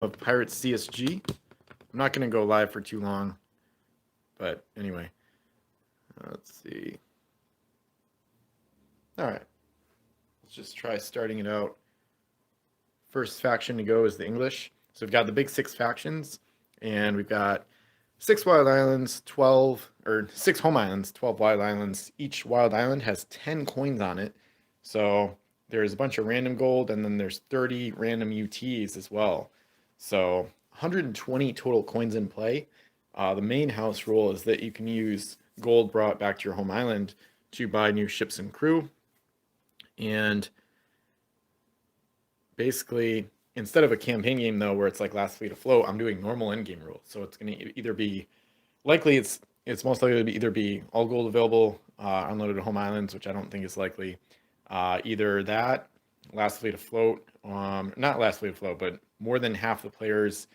of Pirates CSG. I'm not going to go live for too long, but anyway, let's see. All right, let's just try starting it out. First faction to go is the English. So we've got the big 6 factions, and we've got 6 wild islands, 12, or 6 home islands, 12 wild islands. Each wild island has 10 coins on it. So there's a bunch of random gold, and then there's 30 random UTs as well. So 120 total coins in play. The main house rule is that you can use gold brought back to your home island to buy new ships and crew. And basically, instead of a campaign game though, where it's like last fleet afloat, I'm doing normal end game rules. So it's going to either be likely it's most likely to either be all gold available, unloaded home islands, which I don't think is likely. Either that, last fleet afloat, not last fleet afloat, but more than half the players,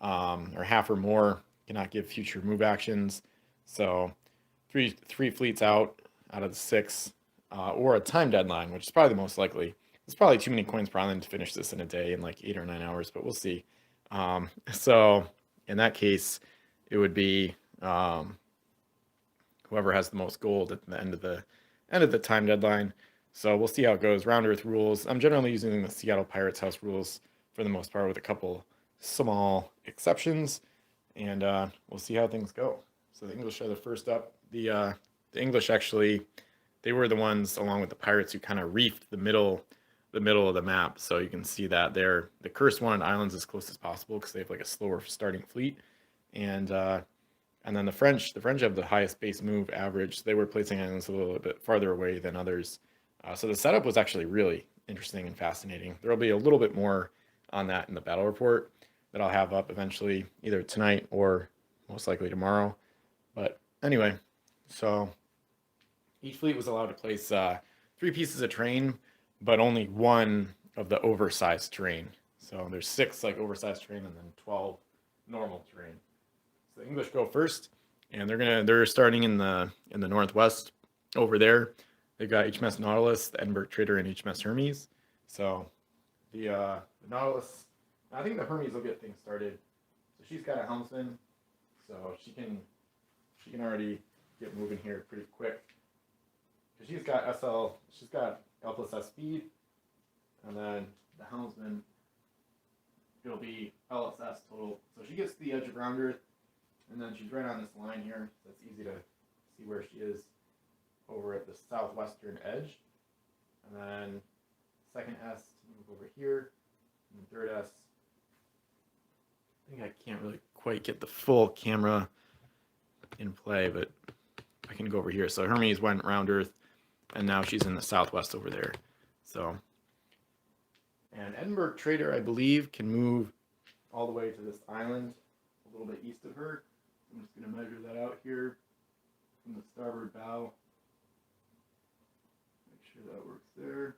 or half or more, cannot give future move actions. So three fleets out of the 6, or a time deadline, which is probably the most likely. It's probably too many coins per island to finish this in a day in like 8 or 9 hours, but we'll see. So in that case, it would be whoever has the most gold at the end of the time deadline. So we'll see how it goes. Round Earth rules. I'm generally using the Seattle Pirates house rules for the most part, with a couple small exceptions, and we'll see how things go. So the English are the first up. The English actually, they were the ones along with the Pirates who kind of reefed the middle of the map. So you can see that they're the cursed one on islands as close as possible because they have like a slower starting fleet, and then the French have the highest base move average. So they were placing islands a little bit farther away than others. So the setup was actually really interesting and fascinating. There will be a little bit more on that in the battle report that I'll have up eventually, either tonight or most likely tomorrow. But anyway, so each fleet was allowed to place 3 pieces of terrain, but only 1 of the oversized terrain. So there's 6 like oversized terrain and then 12 normal terrain. So the English go first, and they're starting in the northwest over there. They've got HMS Nautilus, the Edinburgh Trader, and HMS Hermes. So the Nautilus, I think the Hermes will get things started. So she's got a helmsman, so she can already get moving here pretty quick. Because she's got L plus S speed, and then the helmsman, it'll be LSS total. So she gets to the edge of Round Earth, and then she's right on this line here. So it's easy to see where she is over at the southwestern edge. And then second S to move over here, and third S. I think I can't really quite get the full camera in play, but I can go over here. So Hermes went Round Earth, and now she's in the southwest over there. So, and Edinburgh Trader, I believe, can move all the way to this island a little bit east of her. I'm just going to measure that out here from the starboard bow. Make sure that works there.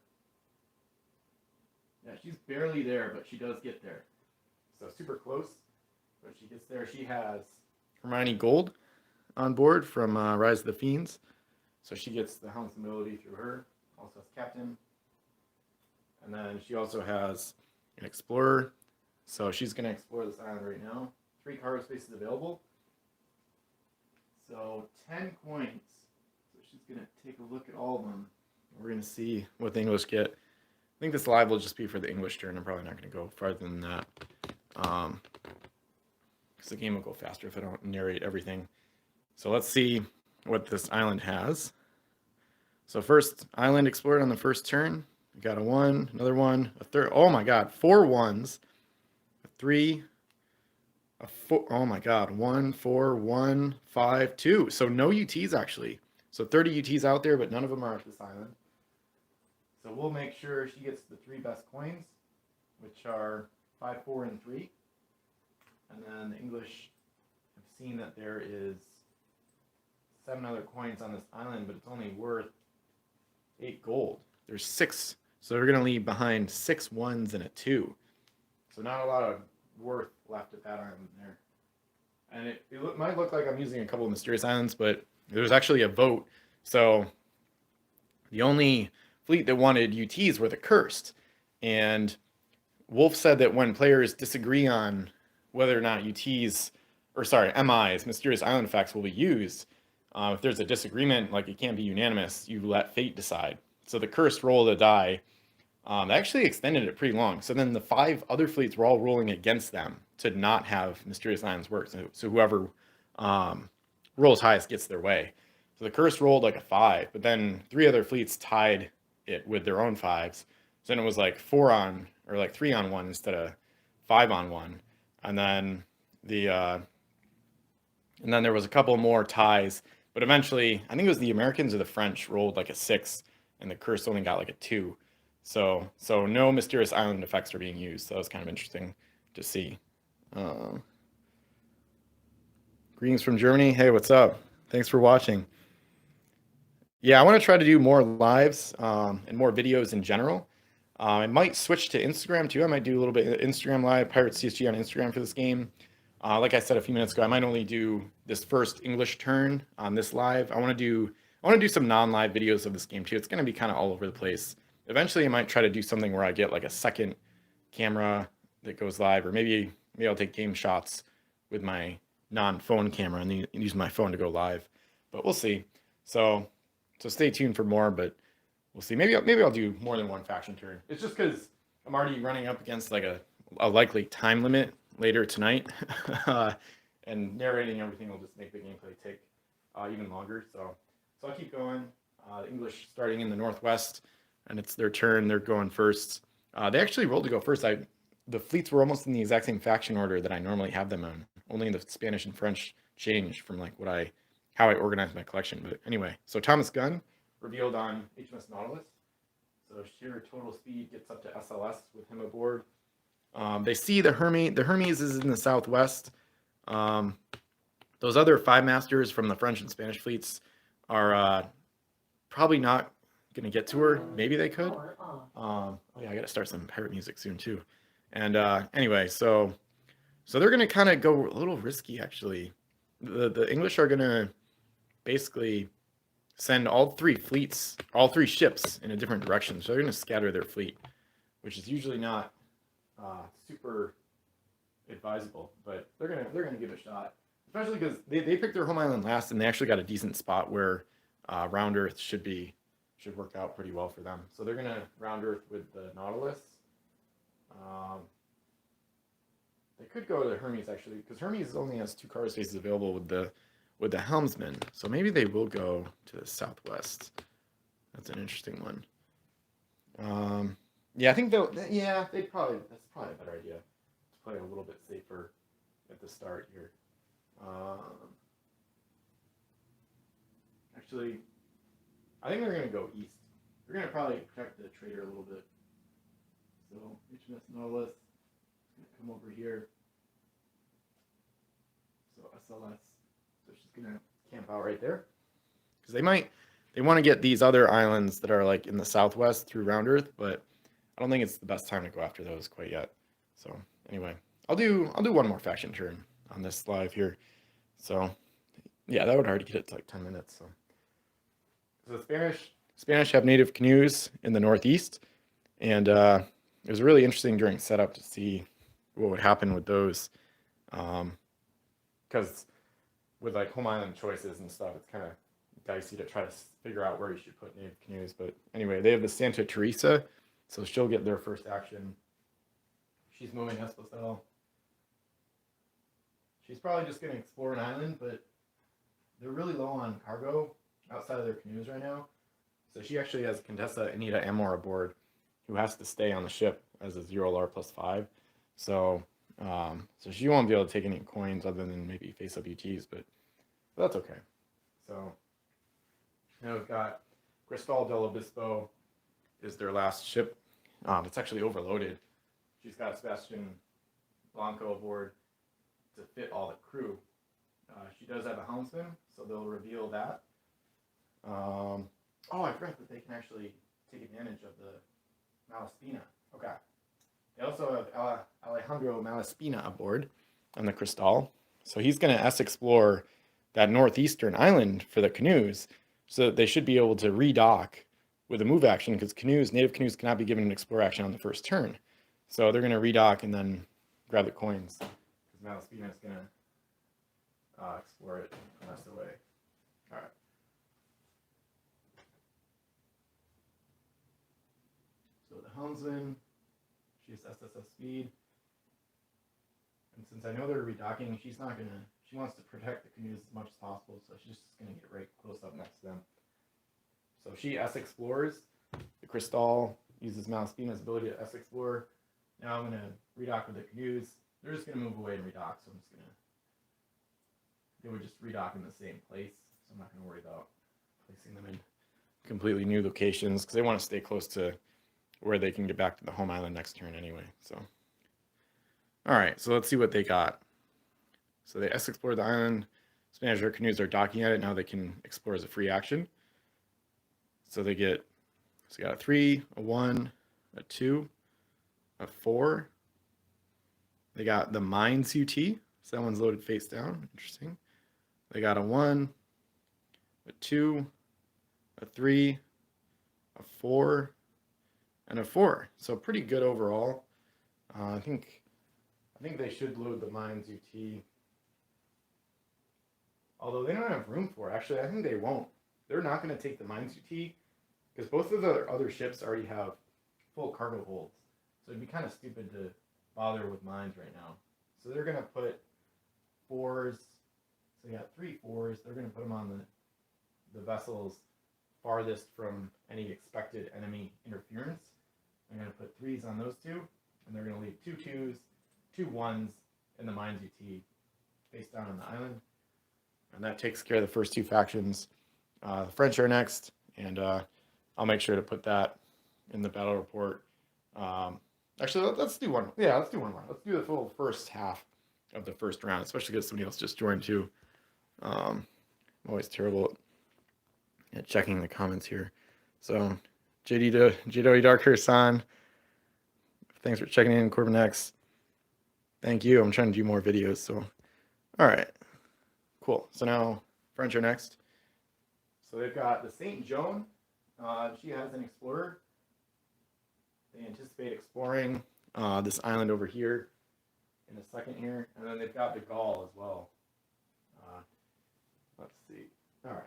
Yeah, she's barely there, but she does get there. So super close, but she gets there. She has Hermione Gold on board from Rise of the Fiends. So she gets the helmsman ability through her. Also has Captain. And then she also has an Explorer. So she's going to explore this island right now. 3 cargo spaces available. So 10 coins. So she's going to take a look at all of them. We're going to see what the English get. I think this live will just be for the English turn. I'm probably not going to go farther than that. Because the game will go faster if I don't narrate everything. So let's see what this island has. So first island explored on the first turn. We got a 1, another 1, a third. Oh my god, 4 1s, a 3, a 4. Oh my god, 1, 4, 1, 5, 2. So no UTs actually. So 30 UTs out there, but none of them are at this island. So we'll make sure she gets the 3 best coins, which are 5, 4, and 3. And then the English have seen that there is 7 other coins on this island, but it's only worth 8 gold. There's 6, so they're going to leave behind 6 1s and a 2. So not a lot of worth left at that island there. And it might look like I'm using a couple of mysterious islands, but there was actually a vote. So the only fleet that wanted UTs were the Cursed, and Wolf said that when players disagree on whether or not MIs, Mysterious Island Effects, will be used, if there's a disagreement, like it can't be unanimous, you let fate decide. So the cursed roll of the die, they actually extended it pretty long. So then the 5 other fleets were all rolling against them to not have Mysterious Islands work. So whoever rolls highest gets their way. So the curse rolled like a 5, but then 3 other fleets tied it with their own 5s. So then it was like 3 on 1 instead of 5 on 1. And then there was a couple more ties, but eventually I think it was the Americans or the French rolled like a 6, and the curse only got like a 2. So no Mysterious Island Effects are being used. So that was kind of interesting to see. Greetings from Germany. Hey, what's up? Thanks for watching. Yeah, I want to try to do more lives and more videos in general. I might switch to Instagram too. I might do a little bit of Instagram live, Pirates CSG on Instagram for this game. Like I said a few minutes ago, I might only do this first English turn on this live. I want to do some non-live videos of this game too. It's going to be kind of all over the place. Eventually, I might try to do something where I get like a second camera that goes live, or maybe I'll take game shots with my non-phone camera and use my phone to go live. But we'll see. So stay tuned for more. But we'll see. Maybe I'll do more than one faction turn. It's just because I'm already running up against like a likely time limit later tonight, and narrating everything will just make the gameplay take even longer. So I'll keep going. The English starting in the northwest, and it's their turn. They're going first. They actually rolled to go first. The fleets were almost in the exact same faction order that I normally have them in. Only the Spanish and French changed from like how I organized my collection. But anyway, so Thomas Gunn revealed on HMS Nautilus. So sheer total speed gets up to SLS with him aboard. They see the Hermes. The Hermes is in the southwest. Those other 5 masters from the French and Spanish fleets are probably not going to get to her. Maybe they could. Oh yeah, I got to start some pirate music soon too. And anyway, so they're going to kind of go a little risky actually. The English are going to basically send all 3 ships in a different direction. So they're going to scatter their fleet, which is usually not super advisable, but they're gonna give it a shot, especially because they picked their home island last, and they actually got a decent spot where round Earth should work out pretty well for them. So they're gonna round Earth with the Nautilus. They could go to the Hermes actually, because Hermes only has 2 cargo spaces available with the helmsman. So maybe they will go to the southwest. That's an interesting one. Yeah, I think that's probably a better idea to play a little bit safer at the start here. Actually, I think they're going to go east. They're going to probably protect the trader a little bit. So HMS Nautilus is going to come over here. So SLS, so she's going to camp out right there, because they want to get these other islands that are like in the southwest through round Earth, but I don't think it's the best time to go after those quite yet. So anyway, I'll do one more faction turn on this live here. So yeah, that would already get it to like 10 minutes. So the Spanish have native canoes in the northeast, and it was really interesting during setup to see what would happen with those, because with like home island choices and stuff, it's kind of dicey to try to figure out where you should put native canoes. But anyway, they have the Santa Teresa. So she'll get their first action. She's moving Esposel. She's probably just going to explore an island, but they're really low on cargo outside of their canoes right now. So she actually has Contessa Anita Amor aboard, who has to stay on the ship as a 0LR +5. So she won't be able to take any coins other than maybe face up UTs, but that's okay. So now we've got Cristal del Obispo is their last ship. It's actually overloaded. She's got Sebastian Blanco aboard to fit all the crew. She does have a helmsman, so they'll reveal that. I forgot that they can actually take advantage of the Malaspina. Okay. They also have Alejandro Malaspina aboard on the Cristal. So he's going to explore that northeastern island for the canoes, so that they should be able to redock with a move action, because native canoes cannot be given an explore action on the first turn. So they're going to redock and then grab the coins. Because Malaspina is going to explore it and mess away. All right. So the helmsman, she has SSS speed. And since I know they're redocking, she's not going to, she wants to protect the canoes as much as possible, so she's just going to get right close up next to them. So she S-explores. The Crystal uses Malaspina's ability to S-explore. Now I'm going to redock with the canoes. They're just going to move away and redock, so I'm just going to, they would just redock in the same place, so I'm not going to worry about placing them in completely new locations, because they want to stay close to where they can get back to the home island next turn anyway. So, all right, so let's see what they got. So they S-explore the island. Spanish air canoes are docking at it. Now they can explore as a free action. So they get, so they got a 3, a 1, a 2, a 4. They got the Mines UT. So that one's loaded face down. Interesting. They got a 1, a 2, a 3, a 4, and a 4. So pretty good overall. I think they should load the Mines UT. Although they don't have room for it. Actually, I think they won't. They're not going to take the Mines UT because both of the other ships already have full cargo holds. So it'd be kind of stupid to bother with mines right now. So they're going to put 4s. So they got 3 4s. They're going to put them on the vessels farthest from any expected enemy interference. They're going to put 3s on those 2. And they're going to leave 2 2s, 2 1s, and the Mines UT face down on the island. And that takes care of the first 2 factions. The French are next, and I'll make sure to put that in the battle report. Actually, let's do one. Yeah, let's do one more. Let's do the full first half of the first round, especially because somebody else just joined too. I'm always terrible at checking the comments here. So, JD Darker-san, thanks for checking in. Corbin X, thank you. I'm trying to do more videos, so all right. Cool. So now French are next. So they've got the St. Joan. She has an explorer. They anticipate exploring this island over here in a second here. And then they've got the Gaul as well. Let's see. All right.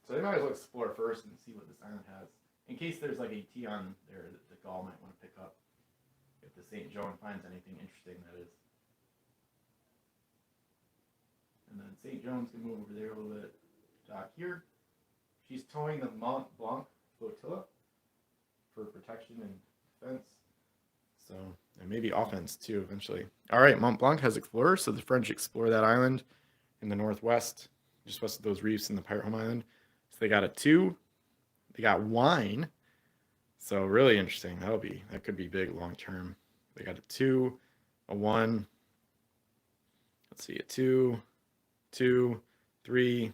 So they might as well explore first and see what this island has. In case there's like a T on there that the Gaul might want to pick up. If the St. Joan finds anything interesting, that is. And then St. John's can move over there a little bit, dock here. She's towing the Mont Blanc flotilla for protection and defense. So, and maybe offense too eventually. All right, Mont Blanc has explorers, so the French explore that island in the northwest, just west of those reefs in the Pirate Home Island. So they got a 2. They got wine. So really interesting. That could be big long term. They got a 2, a 1. Let's see, a 2. 2, 3.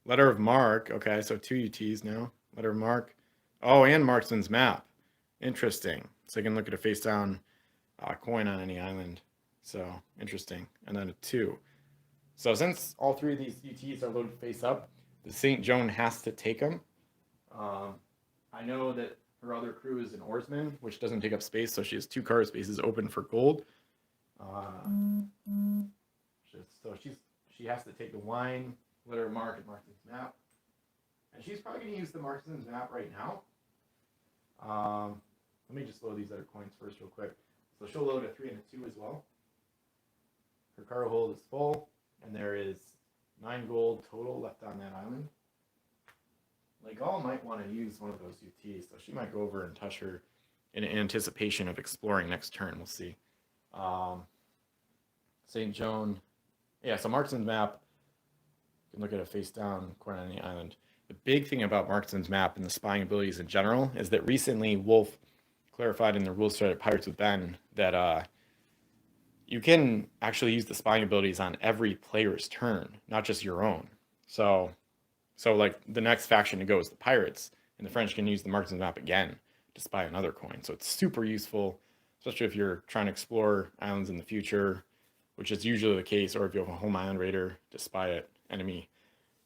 Letter of Mark. Okay, so 2 UTs now. Letter of Mark. Oh, and Marksman's Map. Interesting. So you can look at a face down coin on any island. So interesting. And then a 2. So since all 3 of these UTs are loaded face up, the St. Joan has to take them. I know that her other crew is an oarsman, which doesn't take up space, so she has 2 cargo spaces open for gold. So she has to take the wine, letter of mark, and Marksman's Map. And she's probably going to use the Marksman's Map right now. Let me just load these other coins first real quick. So she'll load a 3 and a 2 as well. Her cargo hold is full, and there is 9 gold total left on that island. Legal might want to use one of those UTs, so she might go over and touch her in anticipation of exploring next turn. We'll see. St. Joan. Yeah, so Marksman's Map, you can look at a face down corner on the island. The big thing about Marksman's Map and the spying abilities in general is that recently Wolf clarified in the rules thread at Pirates with Ben that you can actually use the spying abilities on every player's turn, not just your own. So like the next faction to go is the Pirates, and the French can use the Marksman's Map again to spy another coin. So it's super useful, especially if you're trying to explore islands in the future, which is usually the case, or if you have a home island raider to spy at enemy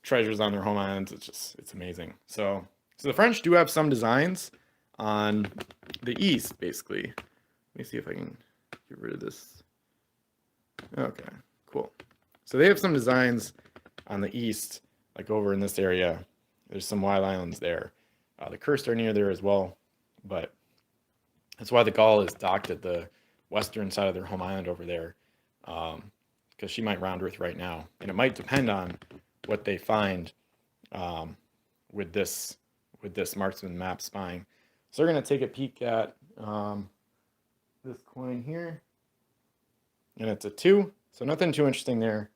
treasures on their home islands. It's amazing. So the French do have some designs on the east, basically. Let me see if I can get rid of this. Okay, cool. So they have some designs on the east, like over in this area. There's some wild islands there. The Cursed are near there as well, but that's why the Gull is docked at the western side of their home island over there, because she might round Earth right now, and it might depend on what they find with this marksman map spying. So they're going to take a peek at this coin here, and it's a 2, so nothing too interesting there.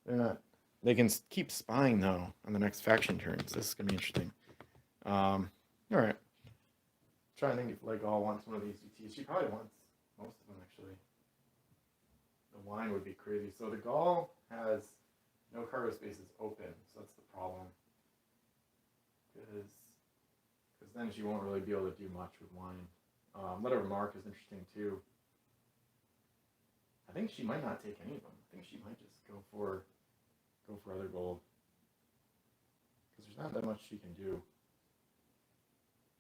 They're not. They can keep spying though on the next faction turns. This is gonna be interesting. All right. Trying to think if like all wants one of these GTs. She probably wants most of them actually. The wine would be crazy. So the Gaul has no cargo spaces open, so that's the problem. Because then she won't really be able to do much with wine. Letter of Mark is interesting too. I think she might not take any of them. I think she might just go for other gold. Because there's not that much she can do.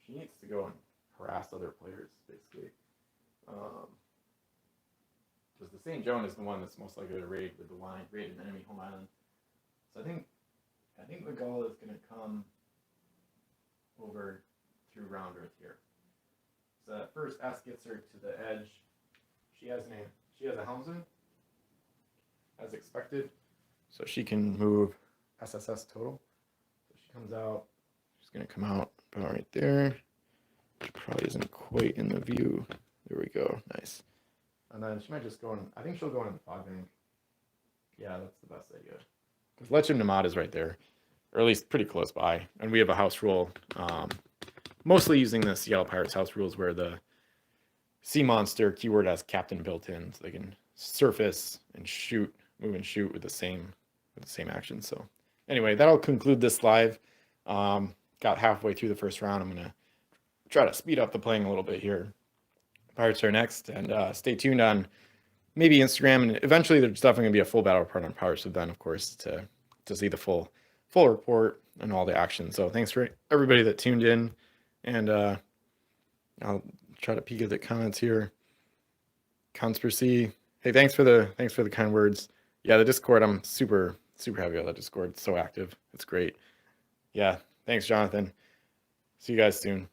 She needs to go and harass other players, basically. Because the St. Joan is the one that's most likely to raid with the wine, raid an enemy home island. So I think the Gaul is going to come over through round Earth here. So that first S gets her to the edge. She has a helmsman, as expected. So she can move SSS total. So she comes out. She's going to come out about right there. She probably isn't quite in the view. There we go. Nice. And then she might just go in. I think she'll go in the fog bank. Yeah, that's the best idea. Because Lechem Namad is right there, or at least pretty close by. And we have a house rule, mostly using the Seattle Pirates house rules where the sea monster keyword has captain built in, so they can surface and shoot, move and shoot with the same action. So anyway, that'll conclude this live. Got halfway through the first round. I'm gonna try to speed up the playing a little bit here. Pirates are next, and stay tuned on maybe Instagram, and eventually there's definitely gonna be a full battle report on Pirates with then, of course, to see the full report and all the action. So thanks for everybody that tuned in, and I'll try to peek at the comments here. Conspiracy. Hey, thanks for the kind words. Yeah, the Discord, I'm super happy about that Discord. It's so active. It's great. Yeah, thanks, Jonathan. See you guys soon.